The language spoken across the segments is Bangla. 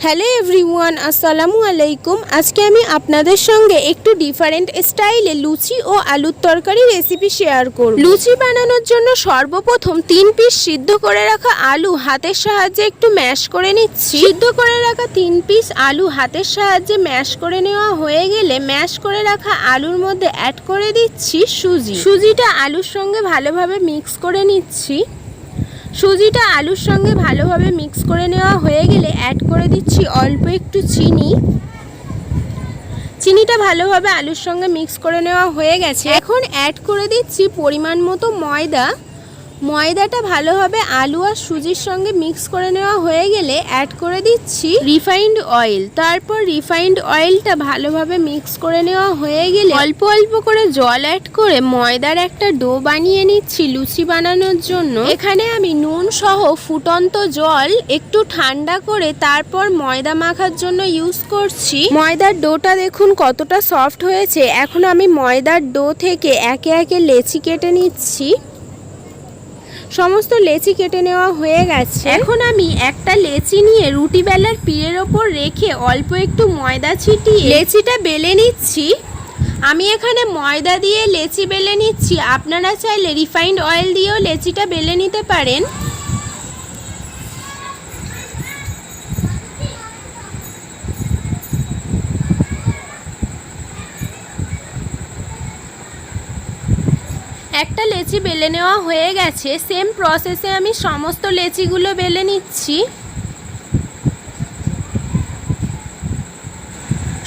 হ্যালো এভরিওয়ান, আসসালামু আলাইকুম। আজকে আমি আপনাদের সঙ্গে একটু ডিফারেন্ট স্টাইলে লুচি ও আলুর তরকারি রেসিপি শেয়ার করব। লুচি বানানোর জন্য সর্বপ্রথম 3 পিস সিদ্ধ করে রাখা আলু হাতের সাহায্যে একটু ম্যাশ করে নিচ্ছি। সিদ্ধ করে রাখা 3 পিস আলু হাতের সাহায্যে ম্যাশ করে নেওয়া হয়ে গেলে ম্যাশ করে রাখা আলুর মধ্যে অ্যাড করে দিচ্ছি সুজি। সুজিটা আলুর সঙ্গে ভালোভাবে মিক্স করে নিচ্ছি। সুজিটা আলুর সঙ্গে ভালোভাবে মিক্স করে নেওয়া হয়ে গেলে অ্যাড করে দিচ্ছি অল্প একটু চিনি। চিনিটা ভালোভাবে আলুর সঙ্গে মিক্স করে নেওয়া হয়ে গেছে। এখন অ্যাড করে দিচ্ছি পরিমাণ মতো ময়দা। ময়দাটা ভালোভাবে আলু আর সুজির সঙ্গে মিক্স করে নেওয়া হয়ে গেলে অ্যাড করে দিচ্ছি রিফাইন্ড অয়েল। তারপর রিফাইন্ড অয়েলটা ভালোভাবে মিক্স করে নেওয়া হয়ে গেলে অল্প অল্প করে জল অ্যাড করে ময়দার একটা ডো বানিয়ে নিচ্ছি লুচি বানানোর জন্য। এখানে আমি নুন সহ ফুটন্ত জল একটু ঠান্ডা করে তারপর ময়দা মাখার জন্য ইউজ করছি। ময়দার ডোটা দেখুন কতটা সফট হয়েছে। এখন আমি ময়দার ডো থেকে একে একে লেচি কেটে নিচ্ছি। সমস্ত লেচি কেটে নেওয়া হয়ে গেছে। এখন আমি একটা লেচি নিয়ে রুটি বেলার পিড়ের ওপর রেখে অল্প একটু ময়দা ছিটিয়ে লেচিটা বেলে নিচ্ছি। আমি এখানে ময়দা দিয়ে লেচি বেলে নিচ্ছি। আপনারা চাইলে রিফাইন্ড অয়েল দিয়েও লেচিটা বেলে নিতে পারেন। একটা লেচি বেলে নেওয়া হয়ে গেছে। সেম প্রসেসে আমি সমস্ত লেচিগুলো বেলে নিচ্ছি।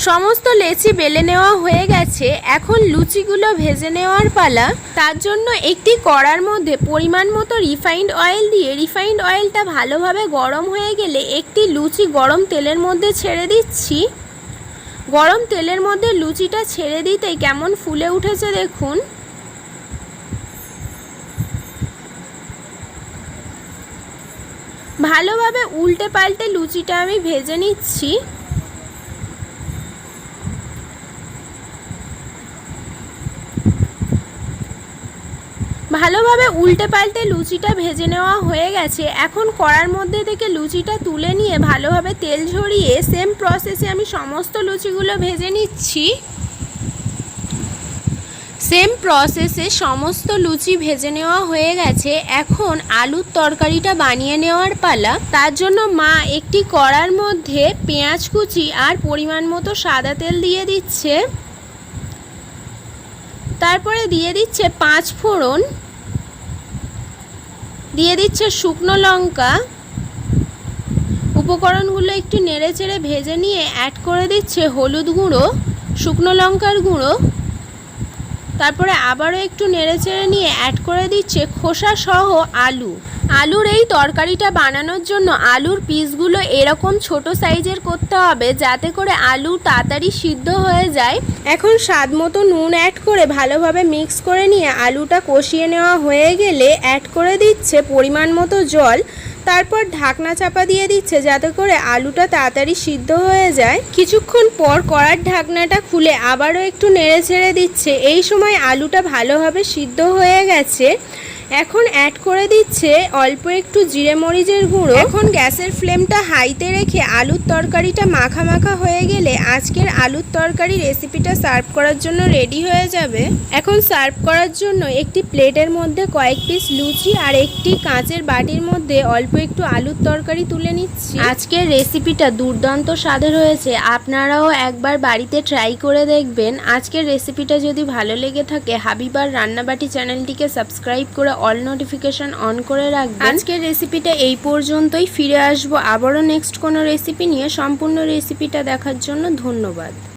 সমস্ত লেচি বেলে নেওয়া হয়ে গেছে। এখন লুচিগুলো ভেজে নেওয়ার পালা। তার জন্য একটি কড়ার মধ্যে পরিমাণ মতো রিফাইন্ড অয়েল দিয়ে রিফাইন্ড অয়েলটা ভালোভাবে গরম হয়ে গেলে একটি লুচি গরম তেলের মধ্যে ছেড়ে দিচ্ছি। গরম তেলের মধ্যে লুচিটা ছেড়ে দিতেই কেমন ফুলে উঠেছে দেখুন। ভালোভাবে উল্টে পাল্টে লুচিটা আমি ভেজে নিচ্ছি। ভালোভাবে উল্টে পাল্টে লুচিটা ভেজে নেওয়া হয়ে গেছে। এখন কড়ার মধ্যে থেকে লুচিটা তুলে নিয়ে ভালোভাবে তেল ঝরিয়ে সেম প্রসেসে আমি সমস্ত লুচিগুলো ভেজে নিচ্ছি। সেম প্রসেসে সমস্ত লুচি ভেজে নেওয়া হয়ে গেছে। এখন আলুর তরকারিটা বানিয়ে নেওয়ার পালা। তার জন্য মা একটি কড়ার মধ্যে পেঁয়াজ কুচি আর পরিমাণ মতো সাদা তেল দিয়ে দিচ্ছে। তারপরে দিয়ে দিচ্ছে 5 ফোড়ন, দিয়ে দিচ্ছে শুকনো লঙ্কা। উপকরণগুলো একটু নেড়েচেড়ে ভেজে নিয়ে অ্যাড করে দিচ্ছে হলুদ গুঁড়ো, শুকনো লঙ্কার গুঁড়ো। তারপরে আবারও একটু নেড়েচেড়ে নিয়ে অ্যাড করে দিচ্ছে খোসা সহ আলু। আলুর এই তরকারিটা বানানোর জন্য আলুর পিসগুলো এরকম ছোট সাইজের করতে হবে যাতে করে আলু তাড়াতাড়ি সিদ্ধ হয়ে যায়। এখন স্বাদ মতো নুন অ্যাড করে ভালোভাবে মিক্স করে নিয়ে আলুটা কষিয়ে নেওয়া হয়ে গেলে অ্যাড করে দিচ্ছে পরিমাণ মতো জল। তারপর ঢাকনা চাপা দিয়ে দিচ্ছে যাতে করে আলুটা তাড়াতাড়ি সিদ্ধ হয়ে যায়। কিছুক্ষণ পর কড়ার ঢাকনাটা খুলে আবারও একটু নেড়ে ছেড়ে দিচ্ছে। এই সময় আলুটা ভালোভাবে সিদ্ধ হয়ে গেছে। এখন অ্যাড করে দিচ্ছে অল্প একটু জিরে মরিচের গুঁড়ো। এখন গ্যাসের ফ্লেমটা হাইতে রেখে আলুর তরকারিটা মাখা মাখা হয়ে গেলে আজকের আলুর তরকারি রেসিপিটা সার্ভ করার জন্য রেডি হয়ে যাবে। এখন সার্ভ করার জন্য একটি প্লেটের মধ্যে কয়েক পিস লুচি আর একটি কাঁচের বাটির মধ্যে অল্প একটু আলুর তরকারি তুলে নিচ্ছি। আজকের রেসিপিটা দুর্দান্ত স্বাদের হয়েছে। আপনারাও একবার বাড়িতে ট্রাই করে দেখবেন। আজকের রেসিপিটা যদি ভালো লেগে থাকে হাবিবার রান্নাবাটি চ্যানেলটিকে সাবস্ক্রাইব করে অল নোটিফিকেশন অন করে রাখবেন। আজকের রেসিপিটা এই পর্যন্তই। ফিরে আসবো আবারও নেক্সট কোনো রেসিপি নিয়ে। সম্পূর্ণ রেসিপিটা দেখার জন্য ধন্যবাদ।